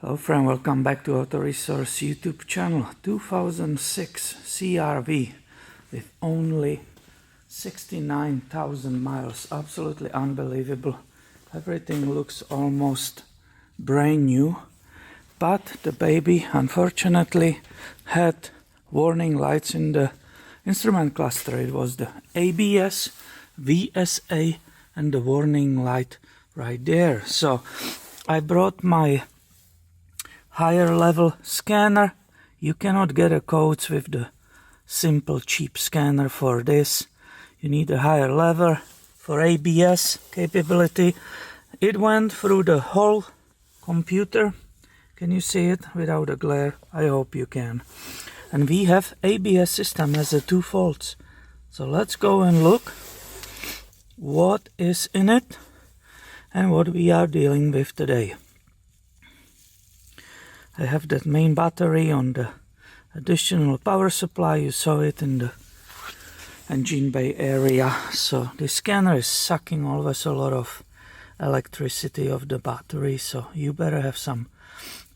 Hello friend, welcome back to Auto Resource YouTube channel. 2006 CRV with only 69,000 miles. Absolutely unbelievable. Everything looks almost brand new, but the baby unfortunately had warning lights in the instrument cluster. It was the ABS, VSA and the warning light right there. So I brought my higher level scanner. You cannot get a codes with the simple cheap scanner for this. You need a higher level for ABS capability. It went through the whole computer. Can you see it without a glare? I hope you can. And we have ABS system has a 2 faults. So let's go and look what is in it and what we are dealing with today. I have that main battery on the additional power supply. You saw it in the engine bay area. So the scanner is sucking always a lot of electricity of the battery. So you better have some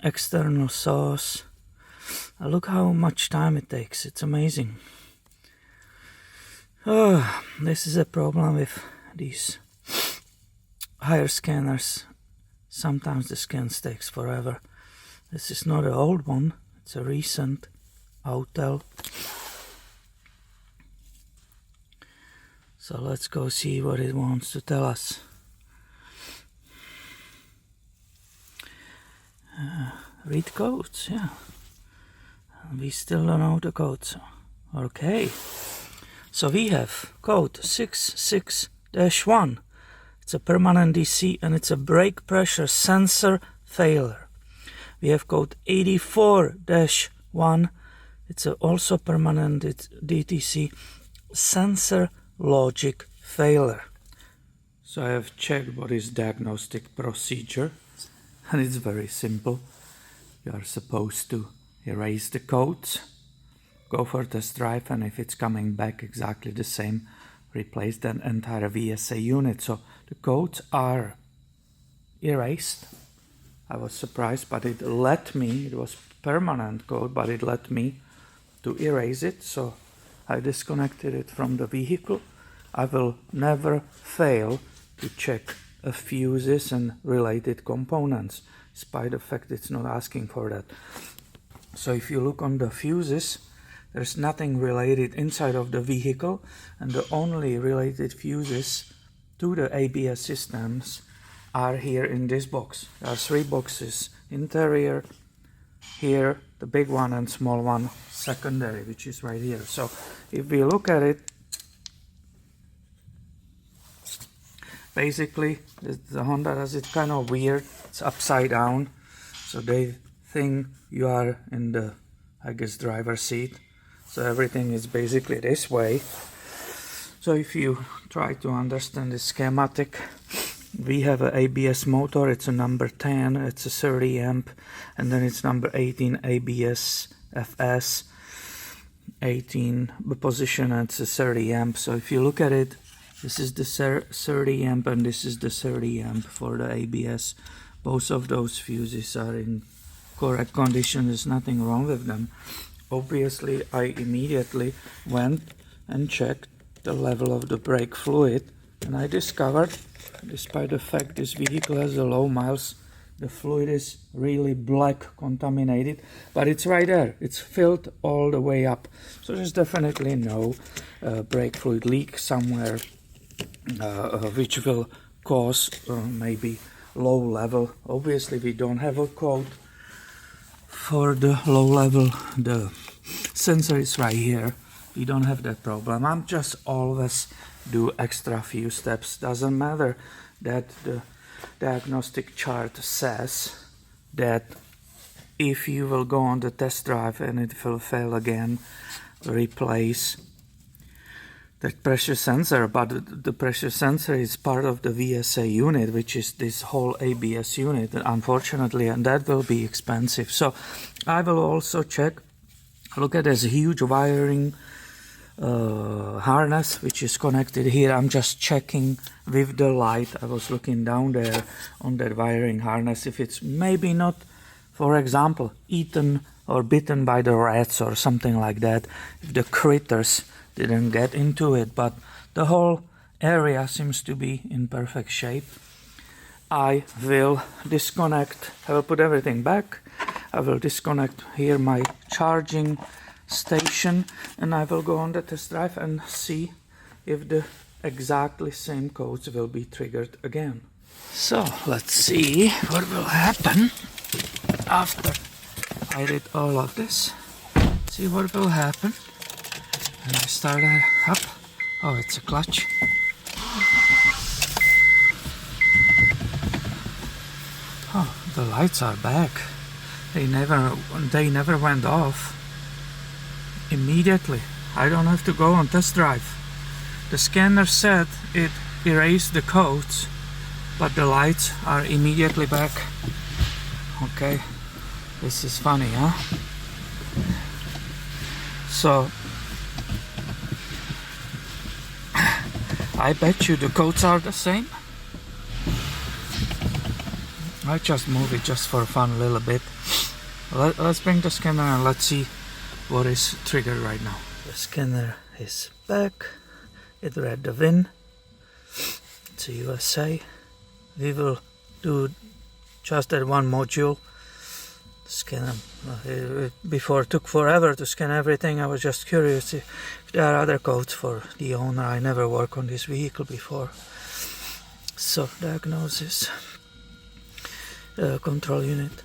external source. Look how much time it takes. It's amazing. Oh, this is a problem with these higher scanners. Sometimes the scan takes forever. This is not an old one, it's a recent Autel. So let's go see what it wants to tell us. Read codes, yeah. We still don't know the codes. Okay. So we have code 66-1. It's a permanent DC and it's a brake pressure sensor failure. We have code 84-1. It's also permanent DTC sensor logic failure. So I have checked what is diagnostic procedure, and it's very simple. You are supposed to erase the codes, go for test drive, and if it's coming back exactly the same, replace that entire VSA unit. So the codes are erased. I was surprised, but it let me, it was permanent code, but it let me to erase it. So I disconnected it from the vehicle. I will never fail to check fuses and related components, despite the fact it's not asking for that. So if you look on the fuses, there's nothing related inside of the vehicle, and the only related fuses to the ABS systems are here in this box. There are 3 boxes, interior, here, the big one and small one, secondary, which is right here. So if we look at it, basically the Honda does it kind of weird. It's upside down, so they think you are in the, I guess, driver's seat. So everything is basically this way. So if you try to understand the schematic, we have an ABS motor, it's a number 10, it's a 30 amp, and then it's number 18 ABS FS, 18 position, and it's a 30 amp. So if you look at it, this is the 30 amp and this is the 30 amp for the ABS. Both of those fuses are in correct condition, there's nothing wrong with them. Obviously, I immediately went and checked the level of the brake fluid, and I discovered, despite the fact this vehicle has a low miles, the fluid is really black contaminated, but it's right there, it's filled all the way up. So there's definitely no brake fluid leak somewhere, which will cause maybe low level. Obviously we don't have a code for the low level. The sensor is right here. We don't have that problem. I'm just always do extra few steps. Doesn't matter that the diagnostic chart says that if you will go on the test drive and it will fail again, replace that pressure sensor. But the pressure sensor is part of the VSA unit, which is this whole ABS unit, unfortunately, and that will be expensive. So I will also check, look at this huge wiring harness which is connected here. I'm just checking with the light. I was looking down there on that wiring harness if it's maybe not for example, eaten or bitten by the rats or something like that, if the critters didn't get into it, but the whole area seems to be in perfect shape. I will disconnect, I will put everything back, I will disconnect here my charging station, and I will go on the test drive and see if the exactly same codes will be triggered again. So let's see what will happen after I did all of this. See what will happen. And I start it up. Oh, it's a clutch. Oh, the lights are back. They never went off immediately. I don't have to go on test drive. The scanner said it erased the codes, but the lights are immediately back. Okay, this is funny, huh? So I bet you the codes are the same. I just move it just for fun a little bit. Let's bring the scanner and let's see what is triggered right now. The scanner is back. It read the VIN. It's a VSA. We will do just that one module. Scan before it took forever to scan everything. I was just curious if there are other codes for the owner. I never worked on this vehicle before. So diagnosis, control unit.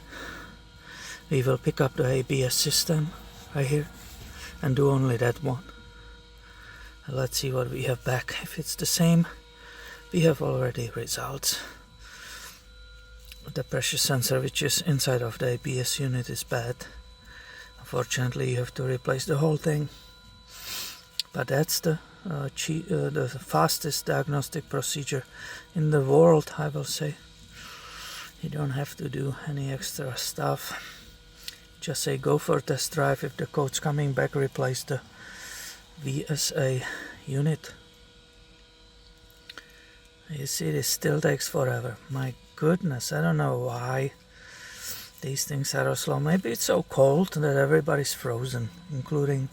We will pick up the ABS system right here and do only that one. Let's see what we have back. If it's the same, we have already results. The pressure sensor which is inside of the ABS unit is bad. Unfortunately, you have to replace the whole thing. But that's the fastest diagnostic procedure in the world, I will say. You don't have to do any extra stuff. Just say go for test drive. If the code's coming back, replace the VSA unit. You see, this still takes forever. My goodness, I don't know why these things are so slow. Maybe it's so cold that everybody's frozen, including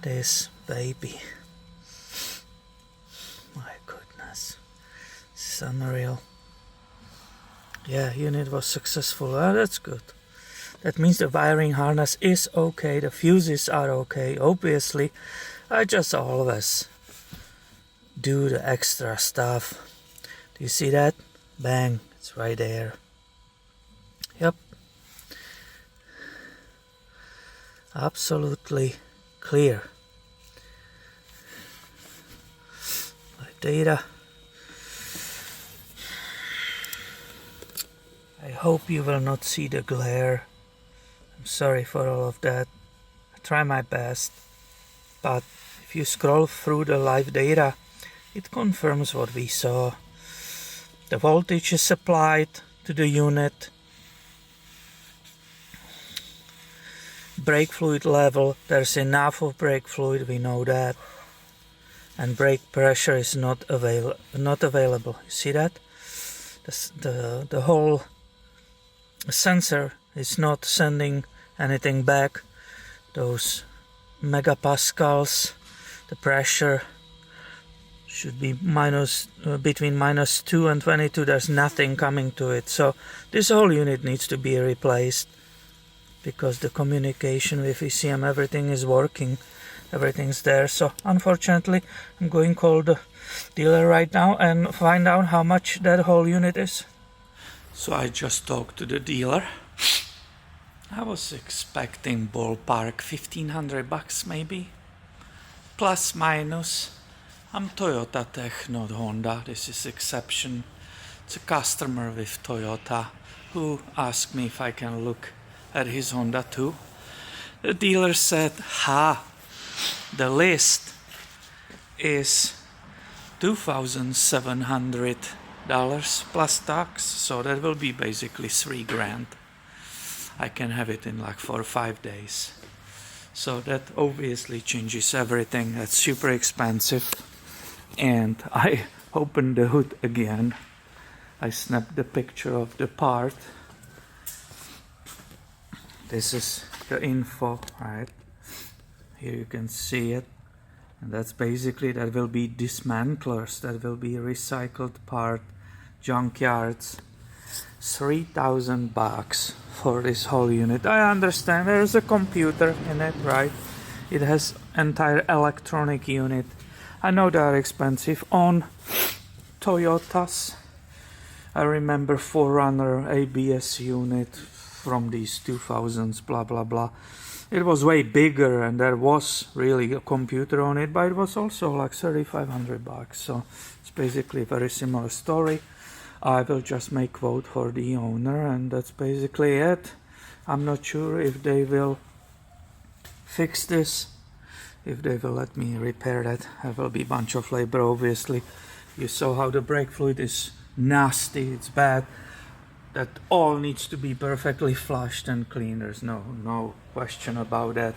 this baby. My goodness, this is unreal. Yeah, unit was successful. Oh, that's good. That means the wiring harness is okay, the fuses are okay. Obviously, I just always do the extra stuff. Do you see that? Bang, it's right there. Yep. Absolutely clear. My data. I hope you will not see the glare. I'm sorry for all of that. I try my best. But if you scroll through the live data, it confirms what we saw. The voltage is applied to the unit. Brake fluid level, there's enough of brake fluid, we know that. And brake pressure is not available. You see that? The whole sensor is not sending anything back. Those megapascals, the pressure should be between -2 and 22. There's nothing coming to it. So this whole unit needs to be replaced because the communication with ECM, everything is working, everything's there. So unfortunately, I'm going to call the dealer right now and find out how much that whole unit is. So I just talked to the dealer. I was expecting ballpark $1,500 maybe, plus minus. I'm Toyota Tech, not Honda. This is exception. It's a customer with Toyota who asked me if I can look at his Honda too. The dealer said, the list is $2,700 plus tax, so that will be basically $3,000. I can have it in like 4 or 5 days. So that obviously changes everything. That's super expensive. And I opened the hood again. I snapped the picture of the part. This is the info, right? Here you can see it. And that's basically, that will be dismantlers, that will be recycled part, junkyards. 3,000 bucks for this whole unit. I understand there's a computer in it, right? It has entire electronic unit. I know they are expensive on Toyotas. I remember 4Runner ABS unit from these 2000s, blah blah blah. It was way bigger and there was really a computer on it, but it was also like 3,500 bucks. So it's basically a very similar story. I will just make quote for the owner and that's basically it. I'm not sure if they will fix this, if they will let me repair that. There will be a bunch of labor, obviously. You saw how the brake fluid is nasty, it's bad. That all needs to be perfectly flushed and clean. There's no question about that.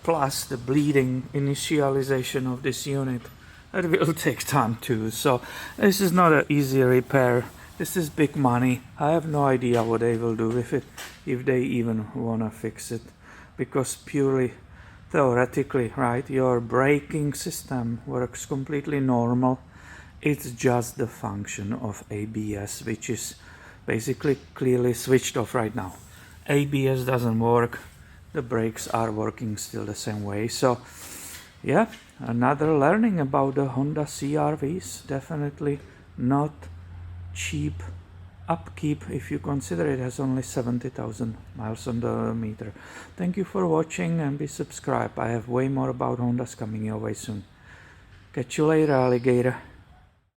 Plus the bleeding initialization of this unit, that will take time too. So this is not an easy repair. This is big money. I have no idea what they will do with it, if they even wanna fix it, because purely theoretically, right, your braking system works completely normal. It's just the function of ABS, which is basically clearly switched off right now. ABS doesn't work, the brakes are working still the same way. So yeah, another learning about the Honda CRVs. Definitely not cheap upkeep if you consider it has only 70,000 miles on the meter. Thank you for watching and be subscribed. I have way more about Hondas coming your way soon. Catch you later, alligator.